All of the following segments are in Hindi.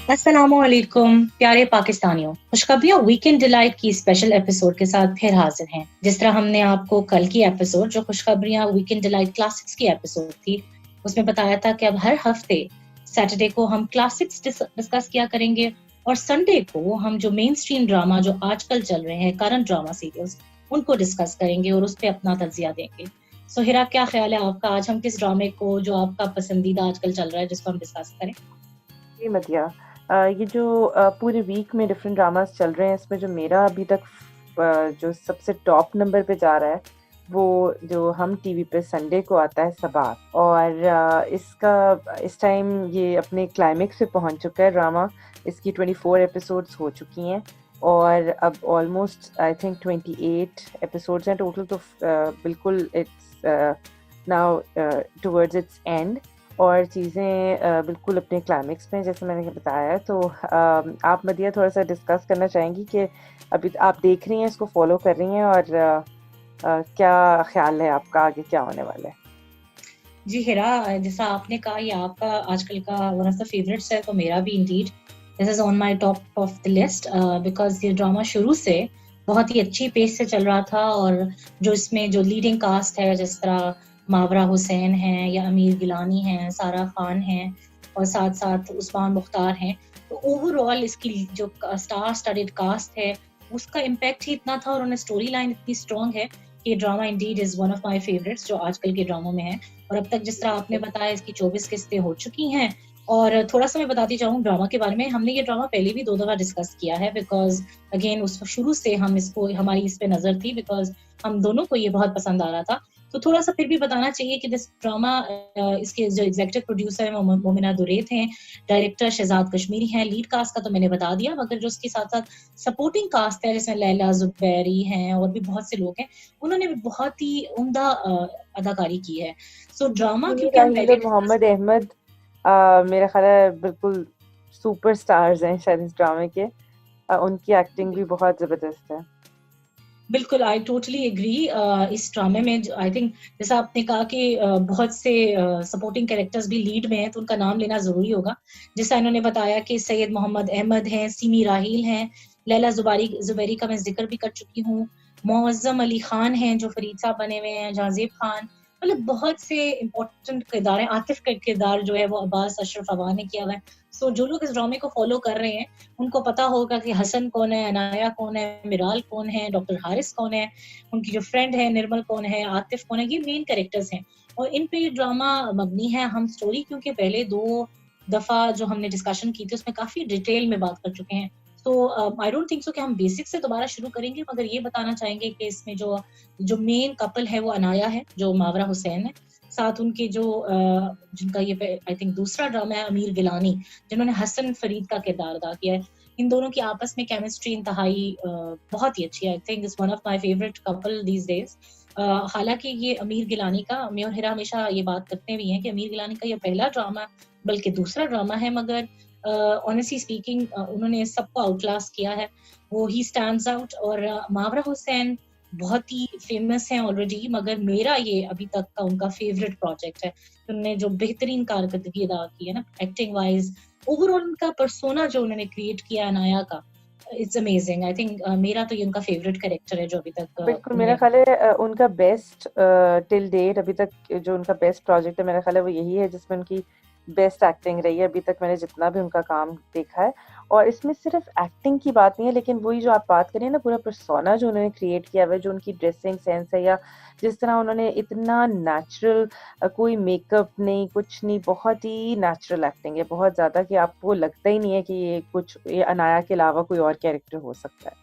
अस्सलामुअलैकुम प्यारे पाकिस्तानियों, खुशखबरियाँ वीकेंड डिलाइट की स्पेशल एपिसोड के साथ फिर हाजिर हैं। जिस तरह हमने आपको कल की एपिसोड जो खुशखबरियाँ वीकेंड डिलाइट क्लासिक्स की एपिसोड थी, उसमें बताया था कि अब हर हफ्ते सैटरडे को हम क्लासिक्स डिस्कस किया करेंगे और संडे को हम जो मेन स्ट्रीम ड्रामा जो आजकल चल रहे हैं करंट ड्रामा सीरियल्स उनको डिस्कस करेंगे और उस पर अपना तजिया देंगे। सो हिरा, क्या ख्याल है आपका? आज हम किस ड्रामे को जो आपका पसंदीदा आजकल चल रहा है जिसको हम डिस्कस करें? जी मदिया। ये जो पूरे वीक में डिफरेंट ड्रामास चल रहे हैं, इसमें जो मेरा अभी तक जो सबसे टॉप नंबर पे जा रहा है, वो जो हम टीवी पे संडे को आता है सबात। और इसका इस टाइम ये अपने क्लाइमेक्स पे पहुंच चुका है ड्रामा। इसकी 24 एपिसोड्स हो चुकी हैं और अब ऑलमोस्ट आई थिंक 28 एपिसोड्स हैं टोटल। तो बिल्कुल it's now towards it's and और चीज़ें बिल्कुल अपने क्लाइमेक्स में, जैसे मैंने बताया। तो आप मदिया थोड़ा सा डिस्कस करना चाहेंगी कि अभी आप देख रही हैं, इसको फॉलो कर रही हैं, और क्या ख्याल है आपका आगे क्या होने वाला है? जी हिरा, जैसा आपने कहा ये आपका आजकल का वन ऑफ द फेवरेट्स है, तो मेरा भी Indeed this is on my top of the list because ये ड्रामा शुरू से बहुत ही अच्छी पेस से चल रहा था। और जो इसमें जो लीडिंग कास्ट है, जिस तरह मावरा हुसैन है या अमीर गिलानी है, सारा खान है और साथ साथ उस्मान मुख्तार हैं, तो ओवरऑल इसकी जो स्टार स्टडीड कास्ट है उसका इम्पैक्ट ही इतना था और उन्हें स्टोरी लाइन इतनी स्ट्रॉन्ग है कि drama Indeed is one of my favourites जो आजकल के ड्रामों में है। और अब तक जिस तरह आपने बताया इसकी 24 किस्तें हो चुकी हैं। और थोड़ा सा मैं बताती जाऊँ ड्रामा के बारे में, हमने ये ड्रामा पहले भी 2 दफा डिस्कस किया है बिकॉज अगेन उस शुरू से हम इसको हमारी इस पे नजर थी बिकॉज हम दोनों को ये बहुत पसंद आ रहा था। तो थोड़ा सा फिर भी बताना चाहिए कि दिस ड्रामा इसके जो एग्जीक्यूटिव प्रोड्यूसर है वो मोमिना दुरैत हैं, डायरेक्टर शहजाद कश्मीरी हैं, लीड कास्ट का तो मैंने बता दिया, मगर जो उसके साथ साथ सपोर्टिंग कास्ट है जिसमें लैला जुबैरी हैं और भी बहुत से लोग हैं, उन्होंने भी बहुत ही उम्दा अदाकारी की है। सो ड्रामा सुनी क्योंकि हम राहील पहले और डिस्कस मोहम्मद अहमद मेरा ख्याल है बिल्कुल सुपर स्टार्स हैं शायद इस ड्रामे के। उनकी एक्टिंग भी बहुत ज़बरदस्त है। बिल्कुल आई टोटली एग्री। इस ड्रामे में आई थिंक जैसा आपने कहा कि बहुत से सपोर्टिंग कैरेक्टर्स भी लीड में हैं तो उनका नाम लेना जरूरी होगा। जैसा इन्होंने बताया कि सैयद मोहम्मद अहमद हैं, सीमी राहील हैं, लैला जुबैरी का मैं जिक्र भी कर चुकी हूँ, मुअज्जम अली खान हैं जो फरीद साहब बने हुए हैं, जाजेब खान, मतलब बहुत से इंपॉर्टेंट किरदार हैं। आतिफ का किरदार जो है वो अब्बास अशरफ अवान ने किया हुआ है। सो जो लोग इस ड्रामे को फॉलो कर रहे हैं उनको पता होगा कि हसन कौन है, अनाया कौन है, मिराल कौन है, डॉक्टर हारिस कौन है, उनकी जो फ्रेंड है निर्मल कौन है, आतिफ कौन है, ये मेन कैरेक्टर्स हैं और इन पे ये ड्रामा मबनी है। हम स्टोरी क्योंकि पहले 2 दफा जो हमने डिस्कशन की थी उसमें काफी डिटेल में बात कर चुके हैं, तो आई डोंट थिंक सो कि हम बेसिक से दोबारा शुरू करेंगे, मगर ये बताना चाहेंगे कि इसमें जो जो मेन कपल है वो अनाया है जो मावरा हुसैन है, साथ उनके जो जिनका ये आई थिंक दूसरा ड्रामा है अमीर गिलानी, जिन्होंने हसन फरीद का किरदार अदा किया है। इन दोनों की आपस में केमिस्ट्री इंतहाई बहुत ही अच्छी है। I think is one of my favourite couple these days. हालांकि ये अमीर गिलानी का, मैं और हिरा हमेशा ये बात करते भी हैं कि अमीर गिलानी का ये पहला ड्रामा बल्कि दूसरा ड्रामा है, मगर ऑनेस्टली स्पीकिंग उन्होंने सबको आउटक्लास किया है। वो ही स्टैंड्स आउट। और मावरा हुसैन बहुत ही फेमस हैं ऑलरेडी, मगर मेरा ये अभी तक का उनका फेवरेट प्रोजेक्ट है। उन्होंने जो बेहतरीन कारकर्दगी अदा की है ना एक्टिंग वाइज, ओवरऑल उनका पर्सोना जो उन्होंने क्रिएट किया अनाया का, इट्स अमेजिंग। आई थिंक मेरा तो ये उनका फेवरेट कैरेक्टर है जो अभी तक बिल्कुल मेरा उन्होंने। ख्याल है उनका बेस्ट टिल डेट अभी तक जो उनका बेस्ट प्रोजेक्ट है, मेरा ख्याल है वो यही है जिसमें उनकी बेस्ट एक्टिंग रही है अभी तक मैंने जितना भी उनका काम देखा है। और इसमें सिर्फ एक्टिंग की बात नहीं है, लेकिन वही जो आप बात करें ना, पूरा पर्सोना जो उन्होंने क्रिएट किया हुआ है, जो उनकी ड्रेसिंग सेंस है, या जिस तरह उन्होंने इतना नेचुरल, कोई मेकअप नहीं कुछ नहीं, बहुत ही नेचुरल एक्टिंग है बहुत ज़्यादा, कि आपको लगता ही नहीं है कि ये अनाया के अलावा कोई और कैरेक्टर हो सकता है।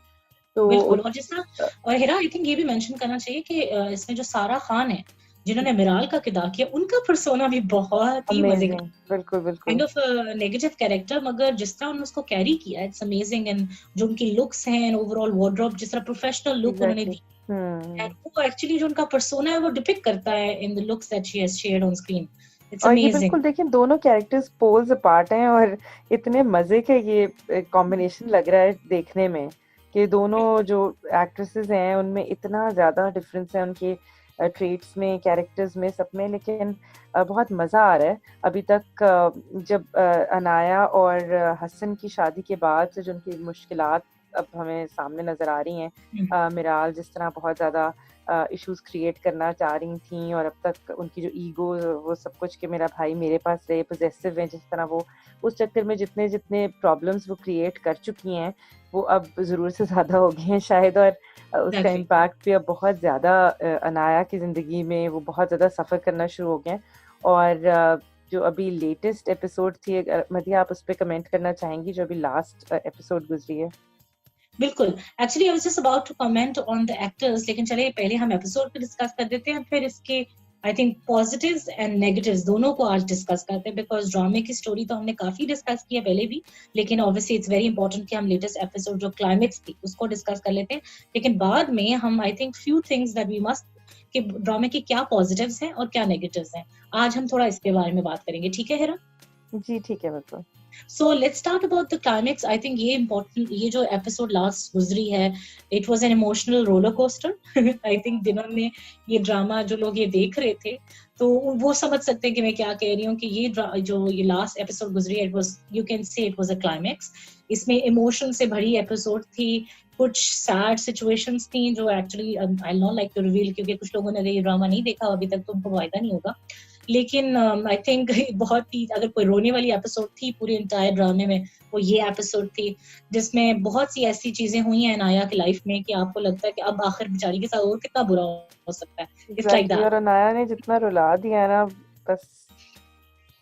तो बिल्कुल। और जिस तरह और हिरा आई थिंक ये भी मेंशन करना चाहिए कि इसमें जो सारा खान है जिन्होंने मिराल का किरदार किया, उनका पर्सोना भी बहुत ही मजे का, अमेजिंग, बिल्कुल काइंड बिल्कुल। ऑफ नेगेटिव कैरेक्टर, मगर जिस तरह उन्होंने उसको कैरी किया इट्स अमेजिंग। एंड जो उनकी लुक्स हैं, ओवरऑल वार्डरोब, जिस तरह प्रोफेशनल लुक उन्होंने एग्जैक्टली। दी, एंड वो एक्चुअली जो उनका पर्सोना है वो डिपिक्ट करता है in the looks that she has shared on screen. It's और ये अमेजिंग। बिल्कुल देखिए, दोनों कैरेक्टर्स पोल्स अपार्ट हैं, और इतने मजे का ये कॉम्बिनेशन लग रहा है देखने में, कि दोनों जो एक्ट्रेसेस हैं उनमें इतना ज्यादा डिफरेंस है उनके ट्रेट्स में, कैरेक्टर्स में, सब में, लेकिन बहुत मज़ा आ रहा है अभी तक। जब अनाया और हसन की शादी के बाद से जो उनकी मुश्किलात अब हमें सामने नज़र आ रही हैं, मिराल जिस तरह बहुत ज़्यादा इश्यूज क्रिएट करना चाह रही थी, और अब तक उनकी जो ईगो, वो सब कुछ कि मेरा भाई मेरे पास रहे, पोजेसिव है जिस तरह वो, उस चक्कर में जितने जितने प्रॉब्लम्स वो क्रिएट कर चुकी हैं वो अब ज़रूर से ज़्यादा हो गए हैं शायद, और उसका Exactly. इम्पैक्ट भी अब बहुत ज़्यादा अनाया की ज़िंदगी में, वो बहुत ज़्यादा सफ़र करना शुरू हो गए हैं। और जो अभी लेटेस्ट एपिसोड थी, मदिया आप उस पर कमेंट करना चाहेंगी, जो अभी लास्ट एपिसोड गुजरी है? बिल्कुल, actually I was just about to comment on the actors, लेकिन चलिए पहले हम एपिसोड पे डिस्कस कर देते हैं, फिर इसके I think positives and negatives दोनों को आज डिस्कस करते हैं, बिकॉज ड्रामे की स्टोरी तो हमने काफी डिस्कस किया पहले भी, लेकिन ऑब्वियसली इट्स वेरी इंपॉर्टेंट कि हम लेटेस्ट एपिसोड जो क्लाइमेक्स थी उसको डिस्कस कर लेते हैं, लेकिन बाद में हम I think few things that we must कि ड्रामे के क्या पॉजिटिव्स हैं और क्या नेगेटिव्स हैं, आज हम थोड़ा इसके बारे में बात करेंगे, ठीक है हिरा? जी ठीक है, बिल्कुल। So let's start about the climax. I think ये important, ये जो episode last गुजरी है, it was an emotional roller coaster. I think जिन्होंने ये ड्रामा, जो लोग ये देख रहे थे, तो वो समझ सकते हैं कि मैं क्या कह रही हूँ, कि ये जो ये लास्ट एपिसोड गुजरी है, it was, you can say it was a climax. इसमें इमोशन से भरी एपिसोड थी, कुछ सैड सिचुएशंस थी जो actually I not like to reveal, क्योंकि कुछ लोगों ने ये ड्रामा नहीं देखा अभी तक तो उनको फायदा नहीं होगा, लेकिन आई थिंक बहुत ही, अगर कोई रोने वाली एपिसोड थी पूरे इंटायर ड्रामे में, वो ये एपिसोड थी, जिसमें बहुत सी ऐसी चीजें हुई हैं अनाया की लाइफ में कि आपको लगता है कि अब आखिर बेचारी के साथ और कितना बुरा हो सकता है। It's like that. और अनाया ने जितना रुला दिया है ना, बस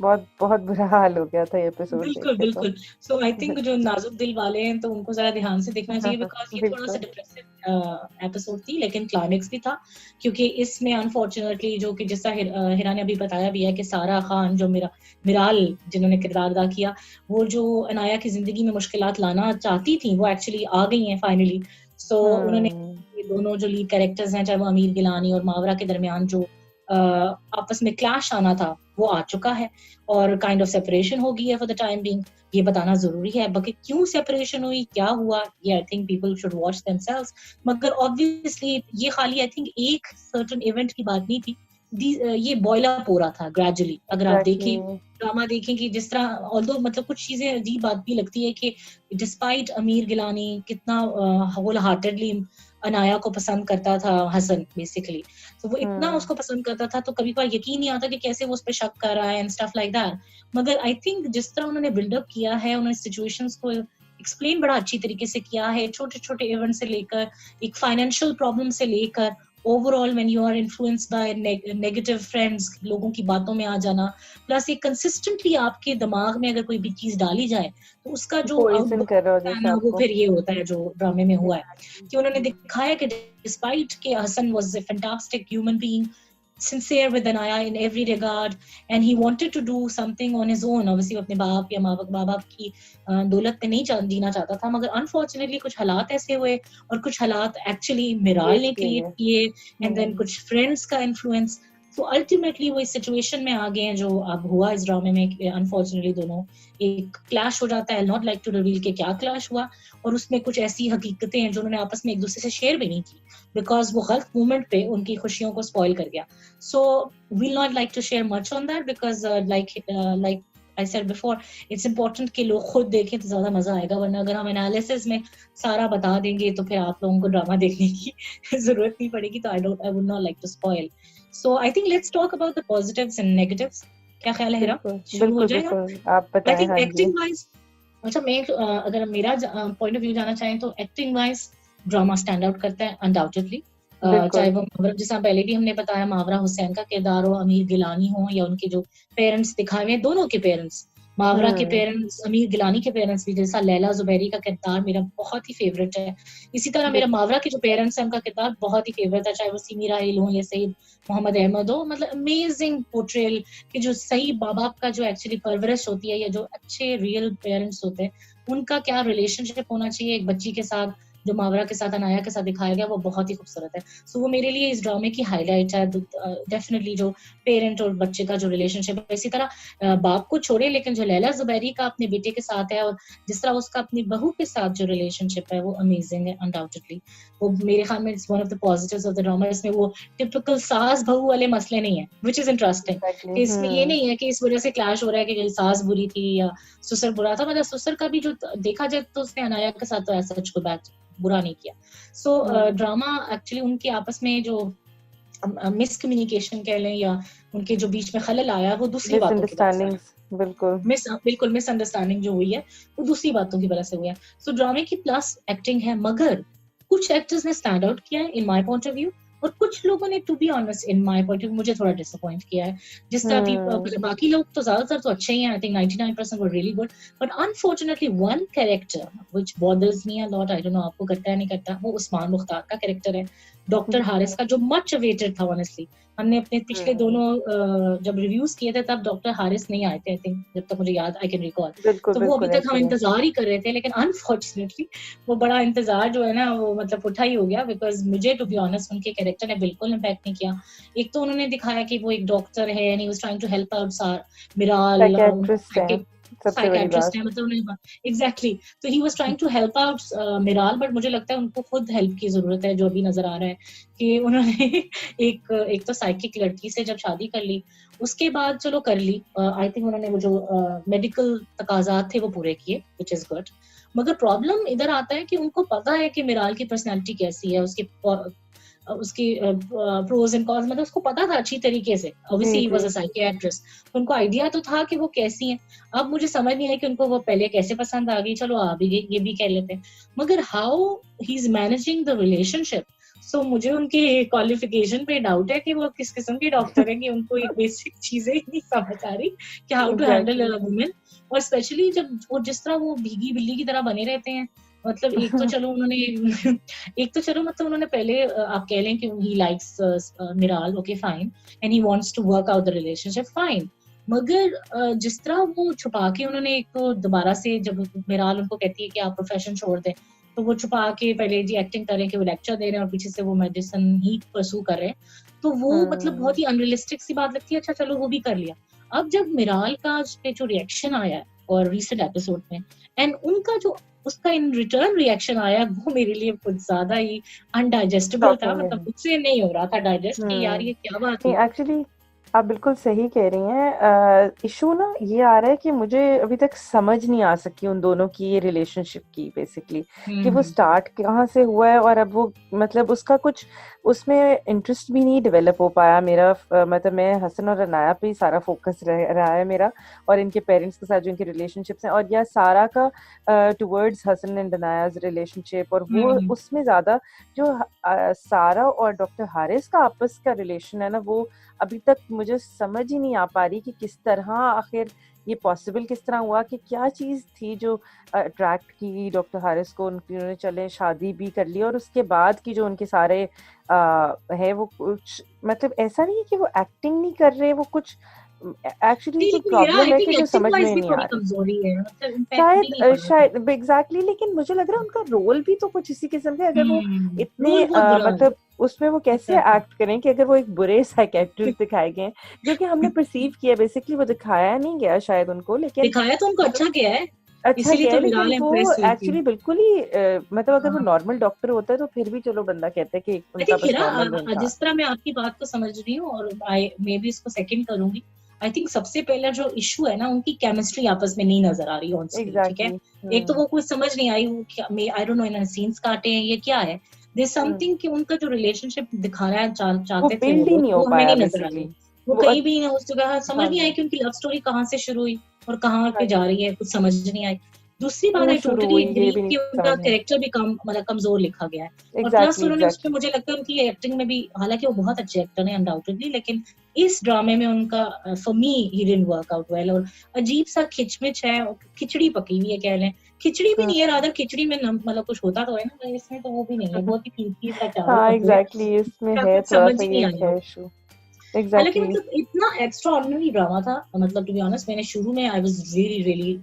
बहुत बहुत बुरा हाल हो गया था ये एपिसोड देख बिल्कुल के तो। बिल्कुल। सो आई थिंक जो नाजुक दिल वाले हैं तो उनको जरा ध्यान से देखना चाहिए, बिकॉज ये थोड़ा सा बिल्कुल। डिप्रेसिव एपिसोड थी, लेकिन क्लाइमेक्स भी था, क्योंकि इसमें अनफॉर्चुनेटली जो कि जैसा हिरा ने अभी बताया भी है कि सारा खान जो मिराल जिन्होंने किरदार अदा किया, वो जो अनाया की जिंदगी में मुश्किलात लाना चाहती थी वो एक्चुअली आ गई हैं फाइनली। सो उन्होंने, ये दोनों जो लीड कैरेक्टर्स हैं, चाहे वो अमीर गिलानी और मावरा के दरमियान जो आपस में क्लैश आना था वो आ चुका है, और काइंड ऑफ सेपरेशन हो गई है फॉर द टाइम बीइंग। ये बताना जरूरी है, बाकी क्यों सेपरेशन हुई, क्या हुआ, ये I think people should watch themselves. मगर ऑब्वियसली ये खाली आई थिंक एक सर्टेन इवेंट की बात नहीं थी, ये बॉयल अप हो रहा था ग्रेजुअली। अगर आप देखें ड्रामा देखें कि जिस तरह, ऑल्दो मतलब कुछ चीजें अजीब बात भी लगती है कि डिस्पाइट अमीर गिलानी कितना होल हार्टेडली अनाया को पसंद करता था हसन बेसिकली, तो वो इतना उसको पसंद करता था, तो कभी कभार यकीन नहीं आता कि कैसे वो उस पर शक कर रहा है एंड स्टफ लाइक दैट। मगर आई थिंक जिस तरह उन्होंने बिल्डअप किया है, उन्होंने सिचुएशंस को एक्सप्लेन बड़ा अच्छी तरीके से किया है, छोटे छोटे इवेंट से लेकर एक फाइनेंशियल प्रॉब्लम से लेकर overall when you are influenced by negative friends, लोगों की बातों में आ जाना, प्लस एक कंसिस्टेंटली आपके दिमाग में अगर कोई भी चीज डाली जाए तो उसका जो आउटपुट है ना, वो फिर ये होता है जो ड्रामे में हुआ है, कि उन्होंने दिखाया कि डिस्पाइट के Hasan was a fantastic human being, sincere with Anaya in every regard, and he wanted to do something on his own. Obviously अपने बाप या माँ बाप की दौलत पे नहीं जीना चाहता था, मगर अनफॉर्चुनेटली कुछ हालात ऐसे हुए, और कुछ हालात एक्चुअली मिराल ने क्रिएट किए, एंड देन कुछ फ्रेंड्स का इन्फ्लुएंस, तो अल्टीमेटली वो इस सिचुएशन में आ गए हैं जो अब हुआ इस ड्रामे में। अनफॉर्चुनेटली दोनों एक क्लैश हो जाता है, नॉट लाइक टू रिवील के क्या क्लैश हुआ, और उसमें कुछ ऐसी हकीकतें हैं जो उन्होंने आपस में एक दूसरे से शेयर भी नहीं की, बिकॉज वो गलत मोमेंट पे उनकी खुशियों को स्पॉइल कर गया। So we'll not like to share much on that, because like I said before, it's important कि लोग खुद देखें तो ज्यादा मजा आएगा, वरना अगर हम एनालिसिस में सारा बता देंगे तो फिर आप लोगों को ड्रामा देखने की जरूरत नहीं पड़ेगी, तो I would not like to spoil. So I think let's talk about the positives and negatives. क्या ख्याल है हिरा? शुरू हो जाएगा? आप बताएं। I think acting wise, अच्छा मैं अगर मेरा पॉइंट ऑफ व्यू जाना चाहें तो acting wise drama stand out करता है अनडाउटेडली, चाहे वो मावरा, जैसा पहले भी हमने बताया, मावरा हुसैन का किरदार हो, अमीर गिलानी हो, या उनके जो पेरेंट्स दिखाए हुए, दोनों के पेरेंट्स, मावरा के पेरेंट्स, अमीर गिलानी के पेरेंट्स भी, जैसा लैला जुबैरी का किरदार मेरा बहुत ही फेवरेट है, इसी तरह मेरा मावरा के जो पेरेंट्स हैं उनका किरदार बहुत ही फेवरेट है, चाहे वो सीमी राहिल हो या सईद मोहम्मद अहमद हो, मतलब अमेजिंग पोर्ट्रेयल कि जो सही माँ बाप का जो एक्चुअली परवरिश होती है, या जो अच्छे रियल पेरेंट्स होते हैं उनका क्या रिलेशनशिप होना चाहिए एक बच्ची के साथ, जो मावरा के साथ अनाया के साथ दिखाया गया वो बहुत ही खूबसूरत है. सो वो मेरे लिए इस ड्रामे की हाईलाइट है. डेफिनेटली जो पेरेंट और बच्चे का जो रिलेशनशिप है, इसी तरह बाप को छोड़े लेकिन जो लैला जुबैरी का अपने बेटे के साथ है और जिस तरह उसका अपनी बहू के साथ जो रिलेशनशिप है वो अमेजिंग है अनडाउटेडली. वो मेरे ख्याल में it's one of the positives of the drama. इसमें वो टिपिकल सास बहू वाले मसले नहीं है, व्हिच इज इंटरेस्टिंग. Exactly. कि इसमें ये नहीं है कि इस वजह से क्लैश हो रहा है कि सास बुरी थी या ससुर बुरा था. मतलब ससुर का भी जो देखा जाए तो उसने अनाया के साथ तो ऐसा कुछ बैड बुरा नहीं किया. सो ड्रामा एक्चुअली उनके आपस में जो मिसकम्युनिकेशन कह लें या उनके जो बीच में खलल आया वो दूसरी बातों की वजह से. बिल्कुल मिसअंडरस्टैंडिंग जो हुई है वो दूसरी बातों की वजह से हुई है. सो ड्रामे की प्लस एक्टिंग है, मगर कुछ एक्टर्स ने स्टैंड आउट किया है in my point of view और कुछ लोगों ने to be honest in my point of view मुझे थोड़ा डिसअपॉइंट किया है. जिस तरह बाकी लोग तो ज्यादातर तो अच्छे ही हैं. I think 99% were really good, but unfortunately one character which bothers me a lot, I don't know आपको करता है नहीं करता, वो उस्मान मुख्तार का कैरेक्टर है, डॉक्टर हारिस का, जो मच अवेटेड था ऑनेस्टली. हमने अपने पिछले दोनों जब रिव्यूज किए थे तब डॉक्टर हारिस नहीं आए थे, आई थिंक, जब तक मुझे याद, आई कैन रिकॉल. तो वो अभी तक हम इंतजार ही कर रहे थे, लेकिन अनफॉर्चुनेटली वो बड़ा इंतजार जो है ना वो मतलब उठा ही हो गया. बिकॉज मुझे टू बी ऑनेस्ट उनके कैरेक्टर ने बिल्कुल इम्पैक्ट नहीं किया. एक तो उन्होंने दिखाया कि वो एक डॉक्टर है and he was trying to help out Miral, psychiatrist है, मतलब उन्हें एग्जैक्टली. तो he was trying to help out Miral, but मुझे लगता है उनको खुद हेल्प की जरूरत है. जो अभी नजर आ रहा है कि उन्होंने एक तो साइकिक लड़की से जब शादी कर ली, उसके बाद चलो कर ली, आई थिंक उन्होंने वो जो मेडिकल तकाजात थे वो पूरे किए, व्हिच इज गुड. मगर प्रॉब्लम इधर आता है कि उनको पता है कि मिराल की पर्सनैलिटी कैसी है, उसकी प्रोज एंड कॉन्स, मतलब उसको पता था अच्छी तरीके से. Obviously he was a psychiatrist, तो उनको आइडिया तो था कि वो कैसी हैं. अब मुझे समझ नहीं है कि उनको वो पहले कैसे पसंद आ गई, चलो आप भी ये भी कह लेते हैं, मगर how he is managing the relationship. So मुझे उनके क्वालिफिकेशन पे डाउट है कि वो किस किस्म के डॉक्टर हैं कि उनको ये बेसिक चीजें ही नहीं समझ आ रही कि how to handle a women. और स्पेशली जब वो जिस तरह वो भीगी बिल्ली की तरह बने रहते हैं, मतलब एक तो चलो उन्होंने पहले आप कह लें कि he likes Miral, okay fine, and he wants to work out the relationship, fine. मगर जिस तरह वो छुपा के उन्होंने एक तो दोबारा से जब मिराल उनको कहती है कि आप प्रोफेशन छोड़ दें, तो वो छुपा के पहले जी एक्टिंग कर रहे हैं कि वो लेक्चर दे रहे हैं और पीछे से वो मेडिसिन ही परसू कर रहे हैं, तो वो मतलब बहुत ही अनरियलिस्टिक सी बात लगती है. अच्छा चलो वो भी कर लिया. अब जब मिराल का जो रिएक्शन आया है और रिसेंट एपिसोड में, एंड उनका जो उसका इन रिटर्न रिएक्शन आया, वो मेरे लिए कुछ ज्यादा ही अनडाइजेस्टेबल था. मतलब मुझसे नहीं हो रहा था डाइजेस्ट कि यार ये क्या बात है. एक्चुअली आप बिल्कुल सही कह रही हैं. इशू ना ये आ रहा है कि मुझे अभी तक समझ नहीं आ सकी उन दोनों की ये रिलेशनशिप की, बेसिकली कि वो स्टार्ट कहाँ से हुआ है और अब वो मतलब उसका कुछ उसमें इंटरेस्ट भी नहीं डेवलप हो पाया मेरा. मतलब मैं हसन और अनाया पे ही सारा फोकस रहा है मेरा, और इनके पेरेंट्स के साथ जो इनके रिलेशनशिप्स हैं, और या सारा का टुवर्ड्स हसन एंड अनायाज रिलेशनशिप, और वो उसमें ज्यादा जो सारा और डॉक्टर हारिस का आपस का रिलेशन है ना, वो अभी तक मुझे समझ ही नहीं आ पा रही कि किस तरह आखिर ये पॉसिबल किस तरह हुआ, कि क्या चीज़ थी जो अट्रैक्ट की डॉक्टर हारिस को. उन्होंने चले शादी भी कर ली और उसके बाद की जो उनके सारे है वो कुछ मतलब ऐसा नहीं है कि वो एक्टिंग नहीं कर रहे, वो कुछ एक्चुअली जो प्रॉब्लम है कि जो समझ में नहीं आ रही शायद एग्जैक्टली. लेकिन मुझे लग रहा है उनका रोल भी तो कुछ इसी किस्म का, अगर वो इतने मतलब उसमें वो कैसे एक्ट करें कि अगर वो एक बुरे साइकियाट्रिस्ट दिखाए गए जो कि हमने परसीव किया, बेसिकली वो दिखाया नहीं गया शायद उनको, लेकिन दिखाया तो उनको अच्छा गया है, अच्छा गया, लेकिन वो एक्चुअली बिल्कुल ही मतलब अगर वो नॉर्मल डॉक्टर होता है तो फिर भी चलो बंदा कहता है कि उनका बस नॉर्मल था. जिस तरह मैं आपकी बात को समझ रही हूँ और मैं भी इसको सेकंड करूंगी, आई थिंक सबसे पहला जो इशू है ना, उनकी केमिस्ट्री आपस में नहीं नजर आ रही ऑन स्क्रीन, ठीक है. एक तो वो कुछ समझ नहीं आई, आई डोंट नो इन्होंने सीन्स काटे हैं ये क्या है, देयर समथिंग कि उनका जो रिलेशनशिप दिखाना चाहते थे वो हमें नहीं नजर आ रही. वो कहीं भी ना उस जगह समझ नहीं आई कि उनकी लव स्टोरी कहाँ से शुरू हुई और कहाँ पे जा रही है, कुछ समझ नहीं आई. दूसरी बात आई टोटली एग्री कि उनका कैरेक्टर भी कमजोर लिखा गया है. और प्लस उन्होंने उसमें मुझे लगता है उनकी एक्टिंग में भी, हालांकि वो बहुत अच्छे एक्टर हैं अनडाउटेडली, लेकिन इस ड्रामे में उनका for me he didn't work out well. और अजीब सा खिचमिच है, खिचड़ी पकी हुई है कह लें, खिचड़ी भी नहीं है, रादर खिचड़ी में मतलब कुछ होता तो है ना, इसमें तो वो भी नहीं है, बहुत ही फीकी सा चावल. हां एग्जैक्टली, इसमें है थोड़ा सा ये इशू. हालांकि मतलब इतना एक्स्ट्राऑर्डिनरी ड्रामा था, मतलब टू बी ऑनेस्ट मैंने शुरू में आई वाज रियली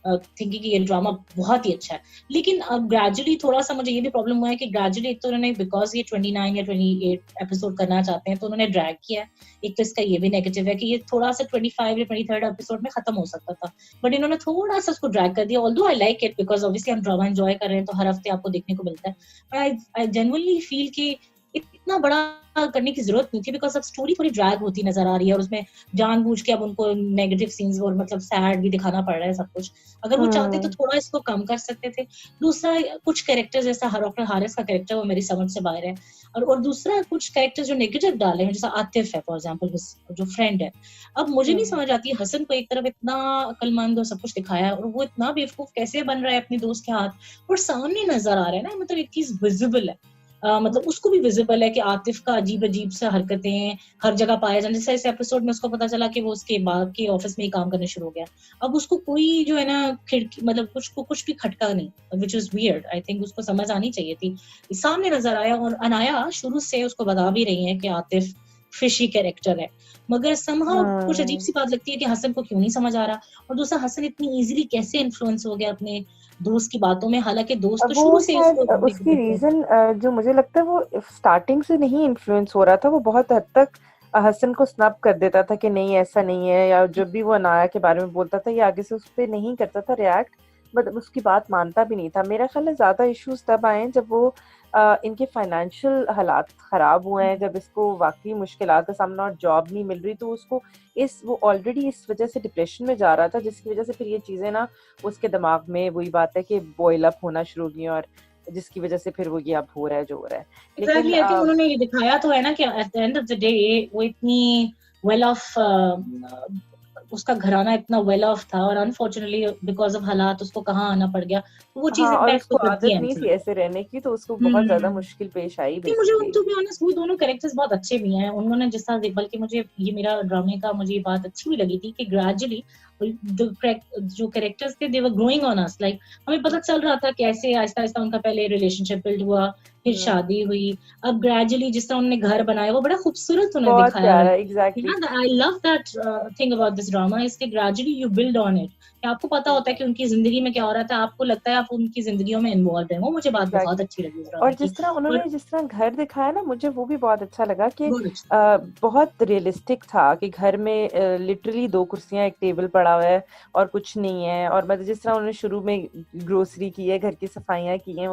थिंकिंग कि ये ड्रामा बहुत ही अच्छा है। लेकिन अब ग्रेजुअली थोड़ा सा मुझे ये भी प्रॉब्लम हुआ है कि ग्रेजुअली एक तो उन्होंने बिकॉज ये 29 या 28 एपिसोड करना चाहते हैं तो उन्होंने ड्रैग किया है। एक तो इसका ये भी नेगेटिव है कि ये थोड़ा सा 25 या 23 एपिसोड में खत्म हो सकता था, बट इन्होंने थोड़ा सा उसको ड्रैग कर दिया। Although I like it because obviously हम ड्रामा एंजॉय कर रहे हैं तो हर हफ्ते आपको देखने को मिलता है, बट आई जेन्युइनली फील कि इतना बड़ा करने की जरूरत नहीं थी, बिकॉज अब स्टोरी थोड़ी ड्रैग होती नजर आ रही है और उसमें जानबूझ के अब उनको नेगेटिव सीन्स और मतलब सैड भी दिखाना पड़ रहा है सब कुछ। अगर वो चाहते तो थोड़ा इसको कम कर सकते थे। दूसरा, कुछ कैरेक्टर जैसा डॉक्टर हारिस का कैरेक्टर वो मेरी समझ से बाहर है, और दूसरा कुछ कैरेक्टर जो नेगेटिव डाले हैं, जैसा आतिफ है फॉर एग्जाम्पल, जो फ्रेंड है। अब मुझे नहीं समझ आती, हसन को एक तरफ इतना अक्लमंद और सब कुछ दिखाया है और वो इतना बेवकूफ कैसे बन रहा है अपने दोस्त के हाथ, और सामने नजर आ रहा है ना, मतलब एक चीज विजिबल है। मतलब उसको भी विजिबल है कि आतिफ का अजीब अजीब सा हरकतें हर जगह पाया जाने। जैसे इस एपिसोड में उसको पता चला कि वो उसके बाप के ऑफिस में ही काम करने शुरू हो गया। अब उसको कोई जो है ना खिड़की, मतलब कुछ भी खटका नहीं, which is weird. I think उसको समझ आनी चाहिए थी, सामने नजर आया। और अनाया शुरू से उसको बता भी रही है कि आतिफ फिशी कैरेक्टर है, मगर समहाउ कुछ अजीब सी बात लगती है कि हसन को क्यों नहीं समझ आ रहा। और दूसरा, हसन इतनी इजीली कैसे इन्फ्लुएंस हो गया अपने दोस्त की बातों में, हालांकि दोस्त तो शुरू वो से शायद उसको उसकी रीजन जो मुझे लगता है वो स्टार्टिंग से नहीं इन्फ्लुएंस हो रहा था, वो बहुत हद तक हसन को स्नब कर देता था कि नहीं ऐसा नहीं है, या जब भी वो अनाया के बारे में बोलता था ये आगे से उस पर नहीं करता था रिएक्ट, बट उसकी बात मानता भी नहीं था। मेरा ख्याल है ज्यादा इश्यूज तब आए जब वो इनके फाइनेंशियल हालात खराब हुए हैं, जब इसको वाकई मुश्किलात का सामना और जॉब नहीं मिल रही, तो उसको वो ऑलरेडी इस वजह से डिप्रेशन में जा रहा था, जिसकी वजह से फिर ये चीजें ना उसके दिमाग में वही बात है कि बॉयल अप होना शुरू हो गई, और जिसकी वजह से फिर वो ये अब हो रहा है जो हो रहा है। Exactly, I think उन्होंने ये दिखाया तो है ना कि at the end of the day वो इतनी well off, उसका घराना इतना वेल ऑफ था, और अनफॉर्चुनेटली बिकॉज ऑफ हालात उसको कहाँ आना पड़ गया, तो वो चीज हाँ, और इम्पैक्ट तो उसको करती आदत है नहीं थी इंसान ऐसे रहने की, तो उसको को। बहुत ज्यादा मुश्किल पेश आई कि मुझे बेसिकली। टू बी ऑनेस्ट वो दोनों कैरेक्टर्स बहुत अच्छे भी हैं उन्होंने, जिस तरह, बल्कि मुझे ये मेरा ड्रामे का मुझे ये बात अच्छी भी लगी थी कि ग्रेजुअली जो कैरेक्टर्स थे they were growing on us, like हमें पता चल रहा था कैसे आहिस्ता आहिस्ता उनका पहले रिलेशनशिप बिल्ड हुआ, फिर शादी हुई, अब ग्रेजुअली जिस तरह उन्होंने घर बनाया वो बड़ा खूबसूरत उन्होंने बहुत दिखाया है। प्यारा, exactly. I love that thing about this drama is कि gradually you build on it, कि आपको पता होता है कि उनकी जिंदगी में क्या हो रहा था, आपको लगता है आप उनकी जिंदगियों में इन्वॉल्व है। वो मुझे बात बहुत एग्जैक्टली। अच्छी लगी इस और ड्रामे की। और जिस तरह घर दिखाया ना, मुझे वो भी बहुत अच्छा लगा कि बहुत अच्छा। बहुत रियलिस्टिक था कि घर में लिटरली 2 कुर्सियां, एक टेबल पड़ा हुआ है और कुछ नहीं है, और मतलब जिस तरह उन्होंने शुरू में ग्रोसरी की है, घर की सफाइयां की हैं,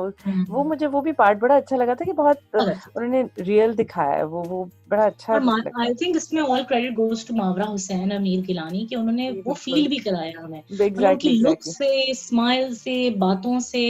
वो मुझे वो भी पार्ट बड़ा अच्छा लगा था कि बहुत उन्होंने रियल दिखाया है, वो बड़ा अच्छा और लगा। आई थिंक इसमें all credit goes to Mawra Hussain, Ameer Gilani, कि उन्होंने वो फील भी कराया हमें, मतलब उनकी लुक एग्जैक्टली। से, स्माइल से, बातों से।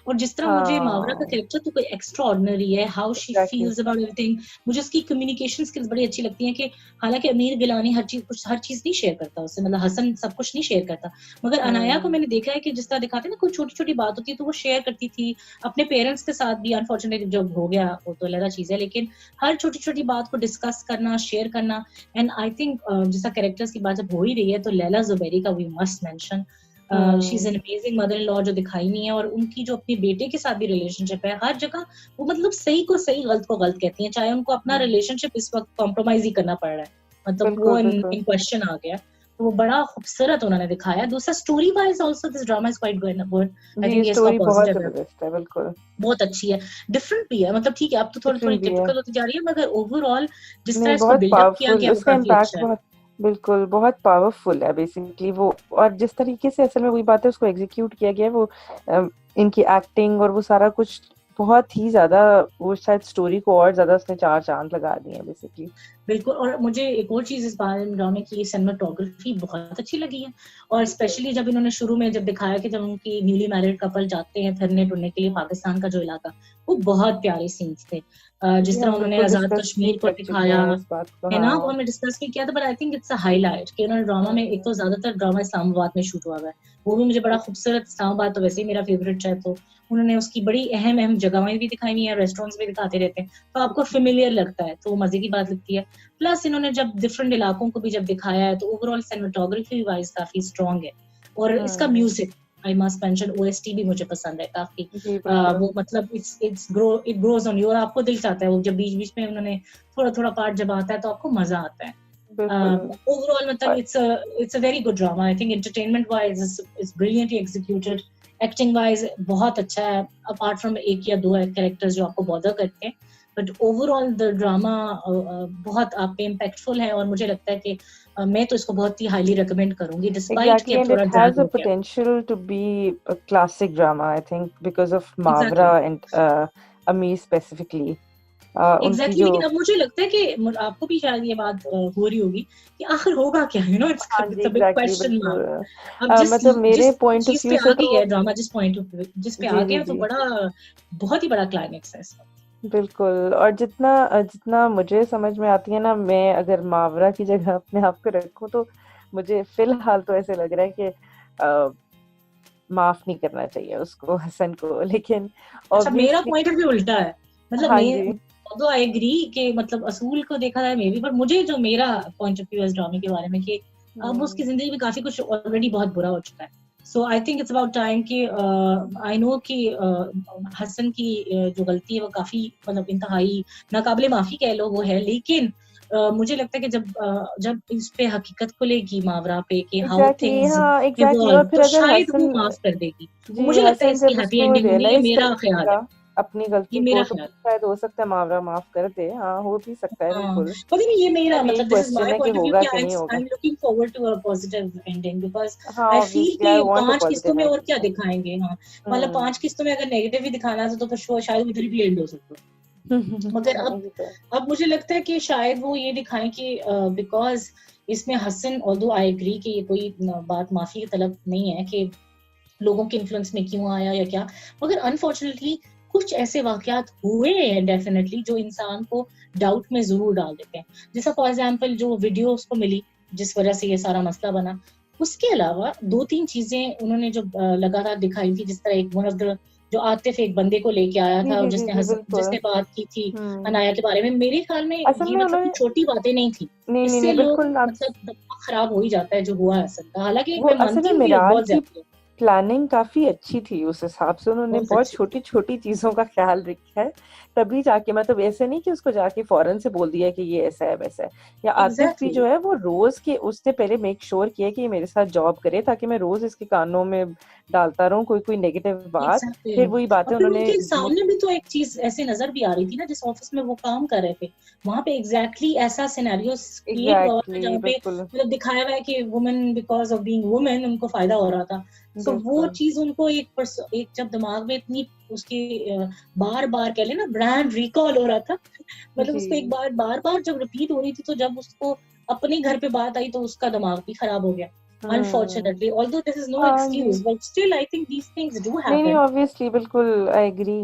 और जिस तरह मुझे मावरा का हाँ, कैरेक्टर तो कोई एक्स्ट्रा ऑर्डिनरी है, how she exactly. Feels about everything. मुझे उसकी कम्युनिकेशन स्किल्स बड़ी अच्छी लगती हैं कि हालांकि अमीर गिलानी हर चीज नहीं शेयर करता उससे, मतलब हसन सब कुछ नहीं शेयर करता, मगर अनाया को मैंने देखा है कि जिस तरह दिखाते हैं ना, कोई छोटी छोटी बात होती है तो वो शेयर करती थी अपने पेरेंट्स के साथ भी। अनफॉर्चुनेटली जब हो गया वो तो अलग चीज है, लेकिन हर छोटी छोटी बात को डिस्कस करना, शेयर करना। एंड आई थिंक जैसा कैरेक्टर्स की बात जब हो ही रही है तो लैला जुबैरी का we must mention, she is an amazing mother in law जो दिखाई नहीं है, और उनकी जो अपने बेटे के साथ भी रिलेशनशिप है, हर जगह वो मतलब सही को सही, गलत को गलत कहती हैं, चाहे उनको अपना रिलेशनशिप इस वक्त कॉम्प्रोमाइज ही करना पड़ रहा है, मतलब वो इन क्वेश्चन आ गया, तो वो बड़ा खूबसूरत उन्होंने दिखाया। दूसरा, story wise also this drama is quite good. I think ये इसका पॉजिटिव है, बिल्कुल बहुत अच्छी है, डिफरेंट भी है, मतलब ठीक है अब तो थोड़ी थोड़ी टिपिकल होती जा रही है, मगर ओवरऑल जिस तरह इसको बहुत बिल्डअप किया पावरफुल, गया वो उसका काफी इम्पैक्ट अच्छा है। बहुत, बिल्कुल बहुत पावरफुल है बेसिकली वो। और जिस तरीके से असल में वही बात है उसको एग्जीक्यूट किया गया है, वो इनकी एक्टिंग और वो सारा कुछ बहुत ही ज्यादा, वो शायद स्टोरी को और ज्यादा उसने 4 चांद लगा दिए हैं बेसिकली। बिल्कुल। और मुझे एक और चीज इस बारे में ड्रामे की सिनेमेटोग्राफी बहुत अच्छी लगी है, और स्पेशली जब इन्होंने शुरू में जब दिखाया कि जब उनकी न्यूली मैरिड कपल जाते हैं फिरने टुरने के लिए पाकिस्तान का जो इलाका, वो बहुत प्यारे सीन्स थे। जिस तरह हम उन्होंने बिल्कुल आजाद डिस्कस भी कश्मीर को कर चुके दिखाया हैं इस बात को। है ना, वो हाँ, हमने डिस्कस भी किया था, but I think it's a highlight कि उन्होंने ड्रामा में, एक तो ज्यादातर ड्रामा इस्लामाबाद में शूट हुआ है, वो भी मुझे बड़ा खूबसूरत, इस्लामाबाद तो वैसे ही मेरा फेवरेट है, तो उन्होंने उसकी बड़ी अहम अहम जगहें भी दिखाई हुई है, रेस्टोरेंट्स भी दिखाते रहते हैं, तो आपको फेमिलियर लगता है, तो मजे की बात लगती है। प्लस इन्होंने जब डिफरेंट इलाकों को भी जब दिखाया है तो ओवरऑल सिनेमेटोग्राफी वाइज काफी स्ट्रॉन्ग है, और इसका music I must mention, OST भी मुझे पसंद है काफी। वो मतलब इट ग्रोज ऑन यू, और आपको दिल चाहता है वो जब बीच बीच में उन्होंने थोड़ा थोड़ा पार्ट जब आता है तो आपको मजा आता है। बिल्कुल। Overall, मतलब और it's a very good drama. I think entertainment wise it's brilliantly executed. Acting wise बहुत अच्छा है, apart from एक या दो characters जो आपको bother करते हैं, but overall the drama बहुत आप पे impactful है, और मुझे लगता है कि मैं तो इसको बहुत ही highly recommend करूंगी, despite कि exactly, अब and थोड़ा it drag has a हो गया. potential to be a classic drama, I think, because of Exactly. Mavra and Ami specifically. उनकी Exactly, जो, लेकिन अब मुझे लगता है कि आपको भी शायद ये बात हो रही होगी कि आखिर होगा क्या, it's हाँ जी, a big exactly, question mark. बिल्कुल। अब जिस मतलब मेरे जिस point of चीज पे view आ से गई तो है ड्रामा, जिस पे आ जी जी गया, तो जी बड़ा बहुत ही बड़ा क्लाइमेक्स है इसका. बिल्कुल। और जितना जितना मुझे समझ में आती है ना, मैं अगर मावरा की जगह अपने आप को रखूं तो मुझे फिलहाल तो ऐसे लग रहा है कि अ, माफ नहीं करना चाहिए उसको, हसन को, लेकिन अच्छा, मेरा ऑब्वियसली पॉइंट ऑफ व्यू उल्टा है. मतलब हाँ मैं जी। तो आई एग्री कि मतलब असूल को देखा जाए मे बी, पर मुझे जो मेरा पॉइंट ऑफ व्यू है इस ड्रामे के बारे में कि अब उसकी हम्म, जिंदगी में काफी कुछ ऑलरेडी बहुत बुरा हो चुका है. So I think it's about time कि आई नो कि हसन की जो गलती है वो काफी मतलब इंतहाई नाकाबिले माफी कह लो वो है, लेकिन मुझे लगता है कि जब इस पे हकीकत खुलेगी मावरा पे कि हाउ एग्जैक्टली, थिंग्स हाँ एग्जैक्टली। और इवॉल्व, फिर तो अगर शायद वो हसन, माफ कर देगी. जी मुझे लगता है हसन इसकी जब हैप्पी उसको एंडिंग होनी है, रियलाइज मेरा ख्याल करेगा है. अपनी ये गलती को, मेरा तो ख्याल. शायद हो सकता है मावरा माफ कर दे। हाँ, हो भी सकता है, हाँ, बिल्कुल। पता नहीं, ये मेरा अब यही मतलब दिस इज क्वेश्चन माय है कि पॉइंट ऑफ व्यू होगा कि कि आई नहीं आई होगा। Am looking forward to a positive ending, because हाँ आई फील ऑब्वियसली, आई कि वांट अ 5 किस्तों में पॉजिटिव और क्या एंडिंग। दिखाएंगे. हाँ, मतलब हम्म। 5 किस्तों में अगर नेगेटिव ही दिखाना था तो फिर शायद उधर भी एंड हो सकता. मगर ये तो है। अब मुझे लगता है कि शायद वो ये दिखाएं कि बिकॉज इसमें हसन, ऑल्दो आई एग्री कि ये कोई बात माफी की तलब नहीं है कि लोगों के इन्फ्लुएंस में क्यों आया या क्या, मगर अनफॉर्चुनेटली कुछ ऐसे वाकयात हुए हैं डेफिनेटली जो इंसान को डाउट में जरूर डाल देते हैं. जैसा फॉर एग्जांपल जो वीडियो उसको मिली जिस वजह से ये सारा मसला बना, उसके अलावा 2-3 चीजें उन्होंने जो लगातार दिखाई थी, जिस तरह एक वन ऑफ द जो आतिफ एक बंदे को लेके आया जी था और जी जी जी बिल्कुल। जिसने बात की थी हम्म। अनाया के बारे में, मेरे ख्याल में असल ये में मतलब उन्होंने, कुछ छोटी बातें नहीं थी. नहीं नहीं इससे नहीं, लोग बिल्कुल आप, मतलब दिमाग खराब हो ही जाता है जो हुआ है असल का, हालांकि वो मैं असल मानती में हूँ कि मिराज बहुत की ज्यादा है, प्लानिंग काफी अच्छी थी। उस हिसाब से उन्होंने बहुत बहुत अच्छी. छोटी छोटी चीजों का ख्याल रखा है, तभी जाके, मतलब ऐसे नहीं कि उसको जाके फौरन से बोल दिया कि ये ऐसा है वैसा है। या आतिफ भी एग्जैक्टली. जो है वो रोज के, उसने पहले मेक श्योर किया कि ये मेरे साथ जॉब करे ताकि मैं रोज इसके कानों में डालता रहूं कोई कोई नेगेटिव बात। एग्जैक्टली. फिर वही और बातें फिर उन्होंने उनके सामने भी तो एक चीज ऐसे नजर भी आ रही थी ना, जिस ऑफिस में वो काम कर रहे थे वहां पे एग्जैक्टली ऐसा सिनेरियो क्रिएट हुआ हुआ था एग्जैक्टली जहाँ पे बिल्कुल मतलब दिखाया हुआ है कि women because of being women उनको फायदा हो रहा था. सो वो बिल्कुल। चीज उनको एक जब दिमाग में इतनी उसकी बार बार कह लेना ब्रांड रिकॉल हो रहा था, मतलब उसको एक जी। बार बार जब रिपीट हो रही थी, तो जब उसको अपने घर पे बात आई तो उसका दिमाग भी खराब हो गया. हम्म। Unfortunately, although this is no हाँ जी। excuse, but still I think these things do नहीं नहीं, happen. ऑब्वियसली, बिल्कुल आई एग्री,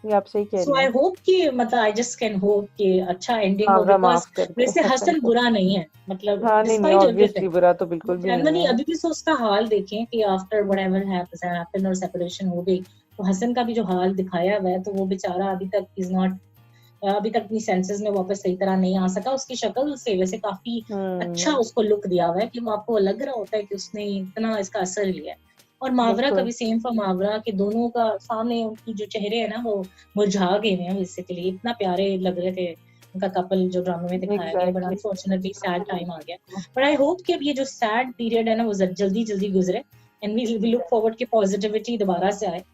ये आप सही कह So रही I हैं। hope कि मतलब I just can hope कि अच्छा एंडिंग हो, मावरा बिकॉज माफ कर दे वैसे हसन हसन को। बुरा नहीं है, मतलब हाँ नहीं नहीं, डिस्पाइट ऑब्वियसली एवरीथिंग. बुरा तो बिल्कुल भी नहीं जनरली है। अभी भी तो उसका हाल देखें कि आफ्टर व्हाटएवर हैपेंड और सेपरेशन हो गई, तो हसन का भी जो हाल दिखाया हुआ है, तो वो बेचारा अभी तक अपनी सेंसेस में वापस सही तरह नहीं आ सका. उसकी शक्ल से वैसे काफी अच्छा हम्म। उसको लुक दिया हुआ है कि वो आपको लग रहा होता है कि उसने इतना इसका असर लिया है. और मावरा का बिल्कुल। भी सेम फॉर मावरा के दोनों का सामने उनकी जो चेहरे है ना वो मुरझा गए हैं बेसिकली. इतना प्यारे लग रहे थे उनका कपल जो ड्रामे में दिखाया गया, but exactly. Unfortunately sad time आ गया. बट आई होप कि अब ये जो सैड पीरियड है ना वो जल्दी जल्दी गुजरे, एंड वी लुक फॉरवर्ड कि पॉजिटिविटी दोबारा से आए,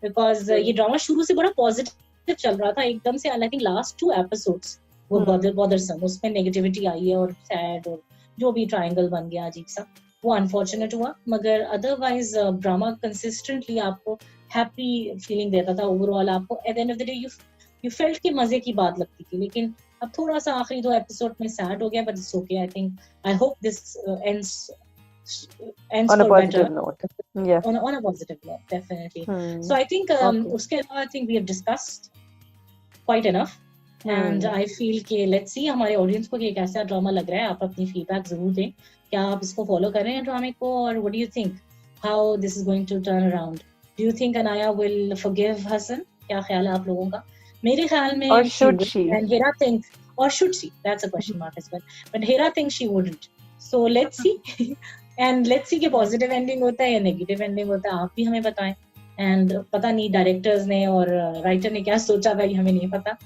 बिकॉज ये ड्रामा शुरू से बड़ा पॉजिटिव चल रहा था, एकदम से आई थिंक लास्ट 2 एपिसोड्स वो हम्म। बॉदरसम, उसमें नेगेटिविटी आई है और सैड और जो भी ट्रायंगल बन गया अजीब सा, वो अनफॉर्चुनेट हुआ. मगर अदरवाइज ड्रामा कंसिस्टेंटली आपको हैप्पी फीलिंग देता था ओवरऑल. आपको at the end of the day you felt कि मजे की बात लगती थी, लेकिन अब थोड़ा सा आखिरी 2 एपिसोड में सैड हो गया, but it's okay. I think I hope this ends on a for better, positive note. Yes. on a positive note, definitely. So hmm. I think okay. uske alawa I think we have discussed quite enough, and hmm. I feel कि let's see हमारे audience को कि एक ऐसा ड्रामा लग रहा है. आप अपनी फीडबैक जरूर दें, क्या आप इसको फॉलो कर रहे हैं ड्रामे को, और what do you think how this is going to turn around? Do you think Anaya will forgive Hassan? क्या ख्याल है आप लोगों का? मेरे ख्याल और में she should will, she? and Hera thinks, or should she? That's a question mark as well. But Hera thinks she wouldn't. So let's see. And let's see कि पॉजिटिव एंडिंग होता है या नेगेटिव एंडिंग होता है, आप भी हमें बताएं. एंड पता नहीं डायरेक्टर्स ने और राइटर ने क्या सोचा था, ये हमें नहीं पता.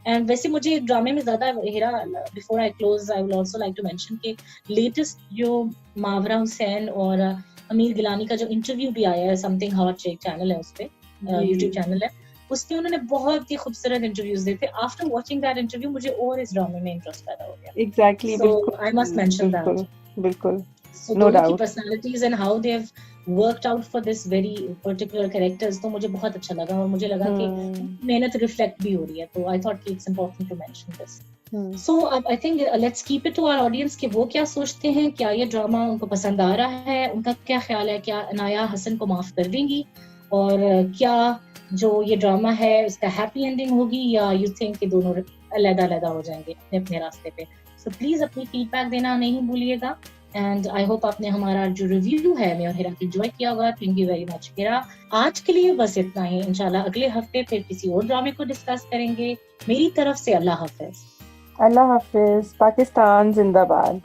एंड वैसे मुझे ड्रामे में ज्यादा हिरा, before I close I will also like to mention कि लेटेस्ट जो मावरा हुसैन और अमीर गिलानी का जो इंटरव्यू भी आया है, समथिंग हॉट एक चैनल है उस पे, यूट्यूब चैनल है, उसमें उन्होंने बहुत ही खूबसूरत इंटरव्यूज दिए थे. आफ्टर वाचिंग दैट इंटरव्यू मुझे और इस ड्रामे में इंटरेस्ट पैदा हो गया. Exactly, so I must mention that. बिल्कुल, So नो दोनों की doubt. Personalities and how they have worked out for this very particular characters, तो मुझे बहुत अच्छा लगा और मुझे लगा कि मेहनत रिफ्लेक्ट भी हो रही है. तो आई थॉट कि it's important to mention this. So अब I think let's keep it to our audience कि वो क्या सोचते हैं, क्या ये ड्रामा उनको पसंद आ रहा है, उनका क्या ख्याल है, क्या अनाया हसन को माफ कर देंगी, और क्या जो ये ड्रामा है उसका हैप्पी एंडिंग होगी, या यू थिंक कि दोनों अलग-अलग हो जाएंगे अपने अपने रास्ते पे. सो प्लीज अपनी फीडबैक देना नहीं भूलिएगा. एंड आई होप आपने हमारा जो रिव्यू है मैं और हिरा की एंजॉय किया होगा. थैंक यू वेरी मच हिरा. आज के लिए बस इतना ही. इंशाल्लाह अगले हफ्ते फिर किसी और ड्रामे को डिस्कस करेंगे. मेरी तरफ से अल्लाह हाफिज. अल्लाह हाफिज. पाकिस्तान जिंदाबाद.